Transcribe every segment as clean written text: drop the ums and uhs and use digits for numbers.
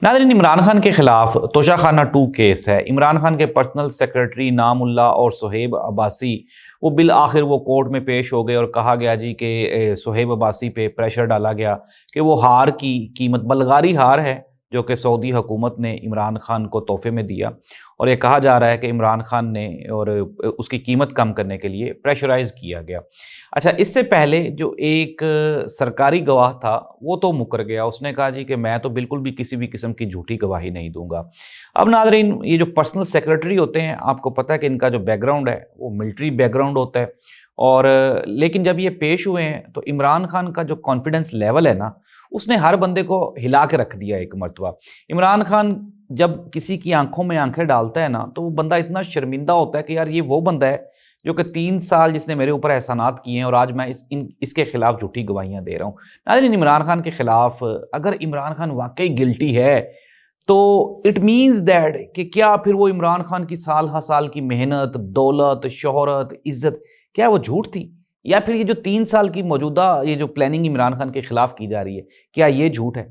नाज़रीन, इमरान खान के खिलाफ तोशाखाना 2 केस है। इमरान खान के पर्सनल सेक्रेटरी नामुल्ला और सुहेब अब्बासी वो बिल आखिर वो कोर्ट में पेश हो गए और कहा गया जी कि सुहेब अब्बासी पे प्रेशर डाला गया कि वो हार की कीमत बलगारी हार है जो कि सऊदी हुकूमत ने इमरान खान को तोहफे में दिया, और ये कहा जा रहा है कि इमरान खान ने और उसकी कीमत कम करने के लिए प्रेशराइज़ किया गया। अच्छा, इससे पहले जो एक सरकारी गवाह था वो तो मुकर गया, उसने कहा जी कि मैं तो बिल्कुल भी किसी भी किस्म की झूठी गवाही नहीं दूंगा। अब नाज़रीन, ये जो पर्सनल सेक्रेटरी होते हैं, आपको पता है कि इनका जो बैकग्राउंड है वो मिलिट्री बैकग्राउंड होता है, और लेकिन जब ये पेश हुए हैं तो इमरान खान का जो कॉन्फिडेंस लेवल है ना, उसने हर बंदे को हिला के रख दिया एक मर्तबा। इमरान खान जब किसी की आंखों में आंखें डालता है ना, तो वो बंदा इतना शर्मिंदा होता है कि यार ये वो बंदा है जो कि 3 साल जिसने मेरे ऊपर एहसानात किए हैं और आज मैं इसके खिलाफ झूठी गवाहियां दे रहा हूँ। नाज़रीन, इमरान खान के खिलाफ अगर इमरान खान वाकई गिल्टी है तो इट मीन्स दैट कि क्या फिर वो इमरान खान की साल हर साल की मेहनत, दौलत, शोहरत, इज्जत, क्या वो झूठ थी? या फिर ये जो 3 साल की मौजूदा ये जो प्लानिंग इमरान खान के खिलाफ की जा रही है, क्या ये झूठ है?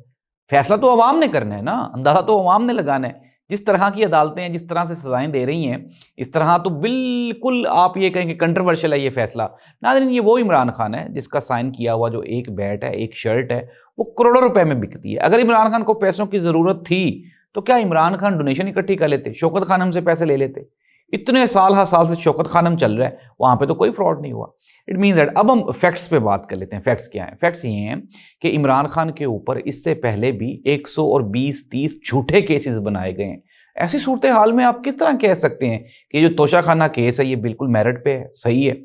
फैसला तो अवाम ने करना है ना, अंदाजा तो अवाम ने लगाना है। जिस तरह की अदालतें हैं, जिस तरह से सजाएं दे रही हैं, इस तरह तो बिल्कुल आप ये कहेंगे कंट्रोवर्शियल है ये फैसला। नाज़रीन, ये वो इमरान खान है जिसका साइन किया हुआ जो एक बैट है, एक शर्ट है, वो करोड़ों रुपए में बिकती है। अगर इमरान खान को पैसों की ज़रूरत थी तो क्या इमरान खान डोनेशन इकट्ठी कर लेते, शौकत खानम से पैसे ले लेते? इतने साल हर साल से शौकत खानम चल रहा है, वहां पे तो कोई फ्रॉड नहीं हुआ। इट मीन दैट अब हम फैक्ट्स पे बात कर लेते हैं। फैक्ट्स क्या हैं? फैक्ट्स ये हैं कि इमरान खान के ऊपर इससे पहले भी 120-30 झूठे केसेस बनाए गए हैं। ऐसी सूरत हाल में आप किस तरह कह सकते हैं कि जो तोशाखाना केस है ये बिल्कुल मेरिट पे है, सही है?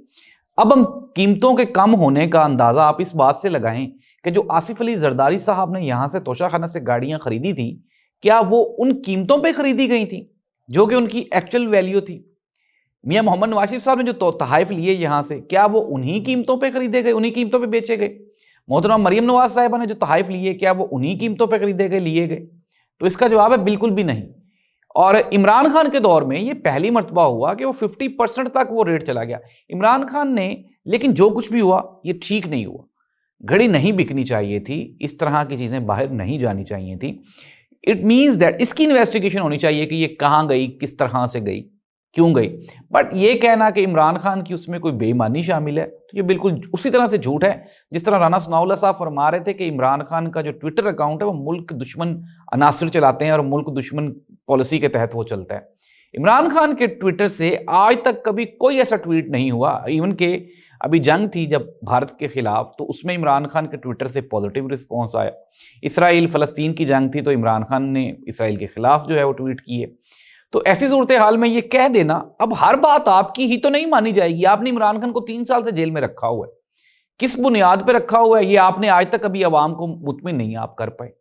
अब हम कीमतों के कम होने का अंदाजा आप इस बात से लगाएं कि जो आसिफ अली जरदारी साहब ने यहां से तोशाखाना से गाड़ियां खरीदी थी, क्या वो उन कीमतों पे खरीदी गई थी जो कि उनकी एक्चुअल वैल्यू थी? मियां मोहम्मद नवाज शरीफ साहब ने जो तोहफे लिए यहां से, क्या वो उन्हीं कीमतों पे खरीदे गए, उन्हीं कीमतों पे बेचे गए? मोहतरमा मरियम नवाज साहिबा ने जो तोहफे लिए, क्या वो उन्हीं कीमतों पे खरीदे गए, लिए गए? तो इसका जवाब है बिल्कुल भी नहीं। और इमरान खान के दौर में ये पहली मर्तबा हुआ कि वो 50% तक वो रेट चला गया इमरान खान ने। लेकिन जो कुछ भी हुआ ये ठीक नहीं हुआ, घड़ी नहीं बिकनी चाहिए थी, इस तरह की चीजें बाहर नहीं जानी चाहिए थी। इट मीन्स दैट इसकी इन्वेस्टिगेशन होनी चाहिए कि ये कहाँ गई, किस तरह से गई, क्यों गई। बट ये कहना कि इमरान खान की उसमें कोई बेईमानी शामिल है, तो ये बिल्कुल उसी तरह से झूठ है जिस तरह राना सनाउल्लाह साहब फरमा रहे थे कि इमरान खान का जो ट्विटर अकाउंट है वो मुल्क दुश्मन अनासिर चलाते हैं और मुल्क दुश्मन पॉलिसी के तहत वो चलता है। इमरान खान के ट्विटर से आज तक कभी कोई ऐसा ट्वीट नहीं हुआ। इवन के अभी जंग थी जब भारत के खिलाफ, तो उसमें इमरान खान के ट्विटर से पॉजिटिव रिस्पॉन्स आया। इसराइल फ़लस्तीन की जंग थी तो इमरान खान ने इसराइल के खिलाफ जो है वो ट्वीट किए। तो ऐसी सूरत हाल में ये कह देना, अब हर बात आपकी ही तो नहीं मानी जाएगी। आपने इमरान खान को 3 साल से जेल में रखा हुआ है, किस बुनियाद पर रखा हुआ है ये आपने आज तक अभी अवाम को मुतमिन नहीं आप कर पाए।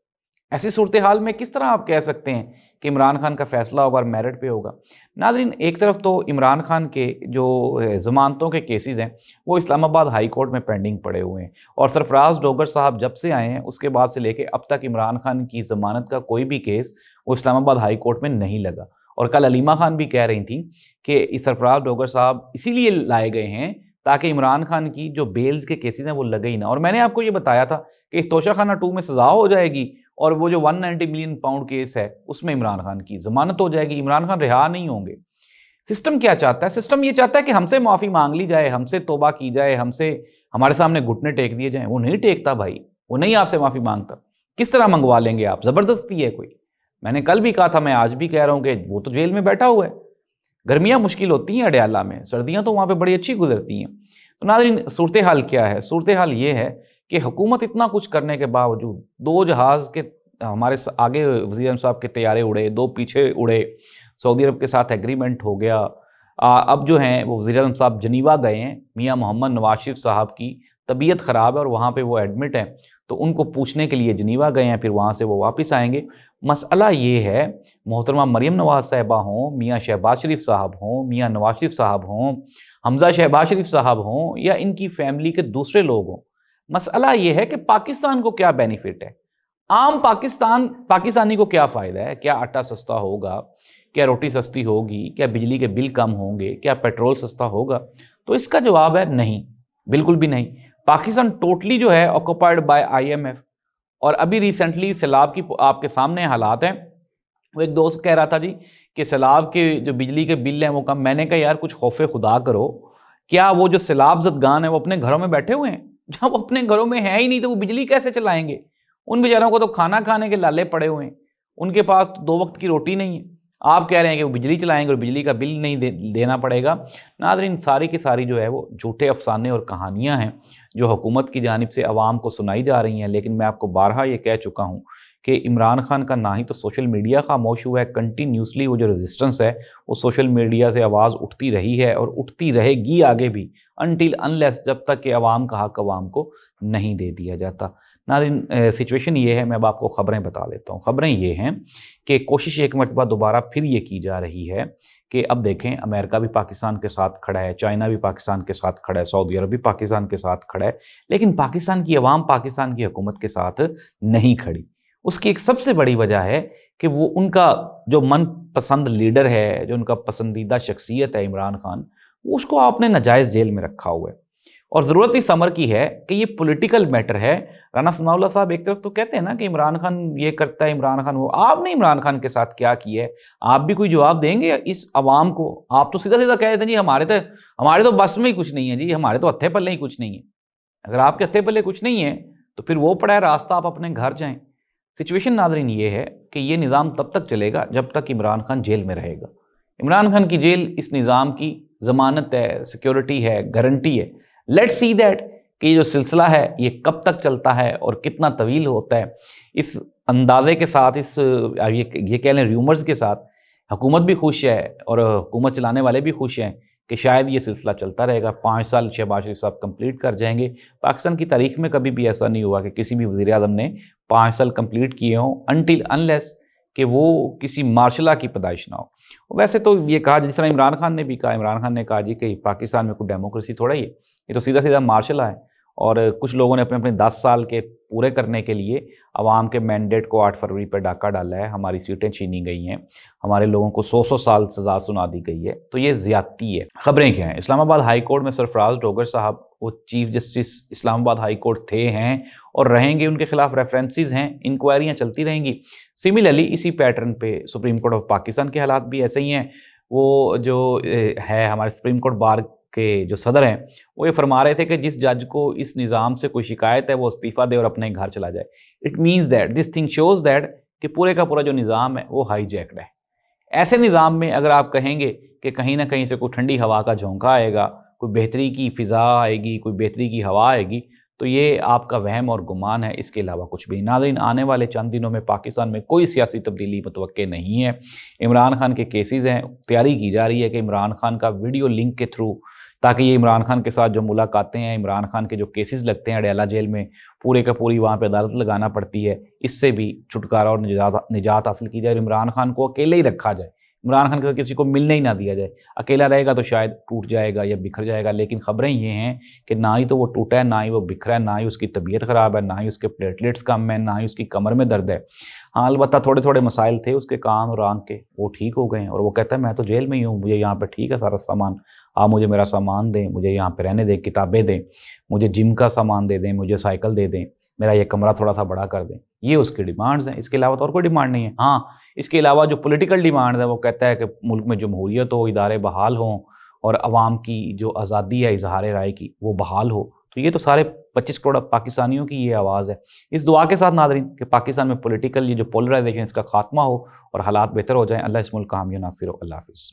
ऐसी सूरत हाल में किस तरह आप कह सकते हैं कि इमरान खान का फैसला होगा और मेरिट पे होगा? नाज़रीन, एक तरफ तो इमरान खान के जो ज़मानतों के केसेस हैं वो इस्लामाबाद हाई कोर्ट में पेंडिंग पड़े हुए हैं, और सरफराज डोगर साहब जब से आए हैं उसके बाद से लेके अब तक इमरान खान की ज़मानत का कोई भी केस वो इस्लामाबाद हाई कोर्ट में नहीं लगा। और कल अलीमा खान भी कह रही थी कि सरफराज डोगर साहब इसीलिए लाए गए हैं ताकि इमरान खान की जो बेल्स के केसेस हैं वो लगे ही ना। और मैंने आपको ये बताया था कि तोशाखाना 2 में सजा हो जाएगी और वो जो 190 मिलियन पाउंड केस है उसमें इमरान खान की जमानत हो जाएगी, इमरान खान रिहा नहीं होंगे। सिस्टम क्या चाहता है? सिस्टम ये चाहता है कि हमसे माफ़ी मांग ली जाए, हमसे तौबा की जाए, हमसे हमारे सामने घुटने टेक दिए जाएं। वो नहीं टेकता भाई, वो नहीं आपसे माफ़ी मांगता। किस तरह मंगवा लेंगे आप? ज़बरदस्ती है कोई। मैंने कल भी कहा था, मैं आज भी कह रहा हूँ कि वो तो जेल में बैठा हुआ है। गर्मियाँ मुश्किल होती हैं अडयाला में, सर्दियाँ तो वहाँ पर बड़ी अच्छी गुजरती हैं। तो नाज़रीन, सूरत हाल क्या है? सूरत हाल ये है कि हुकूमत इतना कुछ करने के बावजूद 2 जहाज़ के हमारे आगे वज़ीर आज़म साहब के तैयारे उड़े, 2 पीछे उड़े, सऊदी अरब के साथ एग्रीमेंट हो गया। अब जो हैं वो वज़ीर आज़म साहब जनीवा गए हैं, मियां मोहम्मद नवाज शरीफ साहब की तबीयत ख़राब है और वहाँ पे वो एडमिट हैं, तो उनको पूछने के लिए जनीवा गए हैं, फिर वहाँ से वो वापस आएंगे। मसला ये है, मोहतरमा मरियम नवाज साहिबा हों, मियाँ शहबाज शरीफ साहब हों, मियाँ नवाज शरीफ साहब हों, हमज़ा शहबाज शरीफ साहब हों या इनकी फैमिली के दूसरे लोग हों, मसला ये है कि पाकिस्तान को क्या बेनिफिट है, आम पाकिस्तानी को क्या फ़ायदा है? क्या आटा सस्ता होगा? क्या रोटी सस्ती होगी? क्या बिजली के बिल कम होंगे? क्या पेट्रोल सस्ता होगा? तो इसका जवाब है नहीं, बिल्कुल भी नहीं। पाकिस्तान टोटली जो है ऑक्युपाइड बाय IMF, اور ابھی ریسنٹلی سیلاب کی آپ کے سامنے حالات ہیں. وہ ایک دوست کہہ رہا تھا جی کہ سیلاب کے جو بجلی کے بل ہیں وہ کم. میں نے کہا یار کچھ خوف خدا کرو. کیا وہ جو سیلاب زدگان ہیں وہ اپنے گھروں میں بیٹھے ہوئے ہیں؟ جب اپنے گھروں میں ہیں ہی نہیں تو وہ بجلی کیسے چلائیں گے؟ ان بیچاروں کو تو کھانا کھانے کے لالے پڑے ہوئے ہیں، ان کے پاس 2 وقت کی روٹی نہیں ہے. آپ کہہ رہے ہیں کہ وہ بجلی چلائیں گے اور بجلی کا بل نہیں دینا پڑے گا. ناظرین ساری کی ساری جو ہے وہ جھوٹے افسانے اور کہانیاں ہیں جو حکومت کی جانب سے عوام کو سنائی جا رہی ہیں. لیکن میں آپ کو بارہا یہ کہہ چکا ہوں کہ عمران خان کا نہ ہی تو سوشل میڈیا خاموش ہوا ہے، کنٹینیوسلی وہ جو ریزسٹنس ہے وہ سوشل میڈیا سے آواز اٹھتی رہی ہے اور اٹھتی رہے گی آگے بھی، انٹل انلیس جب تک کہ عوام کا حق عوام کو نہیں دے دیا جاتا. ناظرین سچویشن یہ ہے، میں اب آپ کو خبریں بتا دیتا ہوں. خبریں یہ ہیں کہ کوشش ایک مرتبہ دوبارہ پھر یہ کی جا رہی ہے کہ اب دیکھیں امریکہ بھی پاکستان کے ساتھ کھڑا ہے، چائنا بھی پاکستان کے ساتھ کھڑا ہے، سعودی عرب بھی پاکستان کے ساتھ کھڑا ہے، لیکن پاکستان کی عوام پاکستان کی حکومت کے ساتھ نہیں کھڑی. اس کی ایک سب سے بڑی وجہ ہے کہ وہ ان کا جو من پسند لیڈر ہے، جو ان کا پسندیدہ شخصیت ہے عمران خان، اس کو آپ نے ناجائز جیل میں رکھا ہوا ہے. اور ضرورت اس امر کی ہے کہ یہ پولیٹیکل میٹر ہے. رانا ثناء اللہ صاحب ایک طرف تو کہتے ہیں نا کہ عمران خان یہ کرتا ہے، عمران خان وہ. آپ نے عمران خان کے ساتھ کیا کیا ہے؟ آپ بھی کوئی جواب دیں گے اس عوام کو؟ آپ تو سیدھا سیدھا کہہ دیتے ہیں جی ہمارے تو بس میں ہی کچھ نہیں ہے، جی ہمارے تو ہتھے پلے ہی کچھ نہیں ہے. اگر آپ کے ہتھے پلے کچھ نہیں ہے تو پھر وہ پڑا ہے راستہ، آپ اپنے گھر جائیں. سچویشن ناظرین یہ ہے کہ یہ نظام تب تک چلے گا جب تک عمران خان جیل میں رہے گا. عمران خان کی جیل اس نظام کی ضمانت ہے، سیکیورٹی ہے، گارنٹی ہے. لیٹس سی دیٹ کہ یہ جو سلسلہ ہے یہ کب تک چلتا ہے اور کتنا طویل ہوتا ہے. اس اندازے کے ساتھ، اس یہ کہہ لیں ریومرز کے ساتھ حکومت بھی خوش ہے اور حکومت چلانے والے بھی خوش ہیں کہ شاید یہ سلسلہ چلتا رہے گا. 5 سال شہباز شریف صاحب کمپلیٹ کر جائیں گے. پاکستان کی تاریخ میں کبھی بھی ایسا نہیں ہوا کہ کسی بھی وزیر اعظم نے 5 سال کمپلیٹ کیے ہوں انٹل انلیس کہ وہ کسی مارشل لا کی پیدائش نہ ہو. ویسے تو یہ کہا جس طرح عمران خان نے بھی کہا، عمران خان نے کہا جی کہ پاکستان میں کوئی ڈیموکریسی تھوڑا ہی ہے، یہ تو سیدھا سیدھا مارشل لا ہے. اور کچھ لوگوں نے اپنے 10 سال کے پورے کرنے کے لیے عوام کے مینڈیٹ کو 8 فروری پہ ڈاکہ ڈالا ہے. ہماری سیٹیں چھینی گئی ہیں، ہمارے لوگوں کو 100 سال سزا سنا دی گئی ہے. تو یہ زیادتی ہے. خبریں کیا ہیں؟ اسلام آباد ہائی کورٹ میں سرفراز ڈوگر صاحب وہ چیف جسٹس اسلام آباد ہائی کورٹ تھے، ہیں اور رہیں گے. ان کے خلاف ریفرنسز ہیں، انکوائریاں چلتی رہیں گی. سملرلی اسی پیٹرن پہ سپریم کورٹ آف پاکستان کے حالات بھی ایسے ہی ہیں. وہ جو ہے ہمارے سپریم کورٹ بار کے جو صدر ہیں وہ یہ فرما رہے تھے کہ جس جج کو اس نظام سے کوئی شکایت ہے وہ استعفیٰ دے اور اپنے گھر چلا جائے. It means that this thing shows that کہ پورے کا پورا جو نظام ہے وہ ہائی جیکڈ ہے. ایسے نظام میں اگر آپ کہیں گے کہ کہیں نہ کہیں سے کوئی ٹھنڈی ہوا کا جھونکا آئے گا، کوئی بہتری کی فضا آئے گی، کوئی بہتری کی ہوا آئے گی، تو یہ آپ کا وہم اور گمان ہے، اس کے علاوہ کچھ بھی. ناظرین آنے والے چند دنوں میں پاکستان میں کوئی سیاسی تبدیلی متوقع نہیں ہے. عمران خان کے کیسز ہیں، تیاری کی جا رہی ہے کہ عمران خان کا ویڈیو لنک کے تھرو، تاکہ یہ عمران خان کے ساتھ جو ملاقاتیں ہیں، عمران خان کے جو کیسز لگتے ہیں اڈیالہ جیل میں، پورے کا پوری وہاں پہ عدالت لگانا پڑتی ہے، اس سے بھی چھٹکارا اور نجات حاصل کی جائے اور عمران خان کو اکیلے ہی رکھا جائے. عمران خان کے ساتھ کسی کو ملنے ہی نہ دیا جائے. اکیلا رہے گا تو شاید ٹوٹ جائے گا یا بکھر جائے گا. لیکن خبریں یہ ہیں کہ نہ ہی تو وہ ٹوٹا ہے، نہ ہی وہ بکھرا ہے، نہ ہی اس کی طبیعت خراب ہے، نہ ہی اس کے پلیٹلیٹس کم ہیں، نہ ہی اس کی کمر میں درد ہے. ہاں البتہ تھوڑے تھوڑے مسائل تھے اس کے کان اور آنکھ کے، وہ ٹھیک ہو گئے ہیں. اور وہ کہتا ہے میں تو جیل میں ہی ہوں، مجھے یہاں پہ ٹھیک ہے سارا سامان، آپ مجھے میرا سامان دیں، مجھے یہاں پہ رہنے دیں، کتابیں دیں، مجھے جم کا سامان دے دیں، مجھے سائیکل دے دیں، میرا یہ کمرہ تھوڑا سا بڑا کر دیں. یہ اس کی ڈیمانڈز ہیں، اس کے علاوہ تو اور کوئی ڈیمانڈ نہیں ہے. ہاں اس کے علاوہ جو پولیٹیکل ڈیمانڈ ہے وہ کہتا ہے کہ ملک میں جمہوریت ہو، ادارے بحال ہوں اور عوام کی جو آزادی ہے اظہار رائے کی وہ بحال ہو. تو یہ تو سارے 25 کروڑ پاکستانیوں کی یہ آواز ہے. اس دعا کے ساتھ ناظرین کہ پاکستان میں پولیٹیکل یہ جو پولرائزیشن اس کا خاتمہ ہو اور حالات بہتر ہو جائیں. اللہ اس ملک کا حامی و ناصر ہو. اللہ حافظ.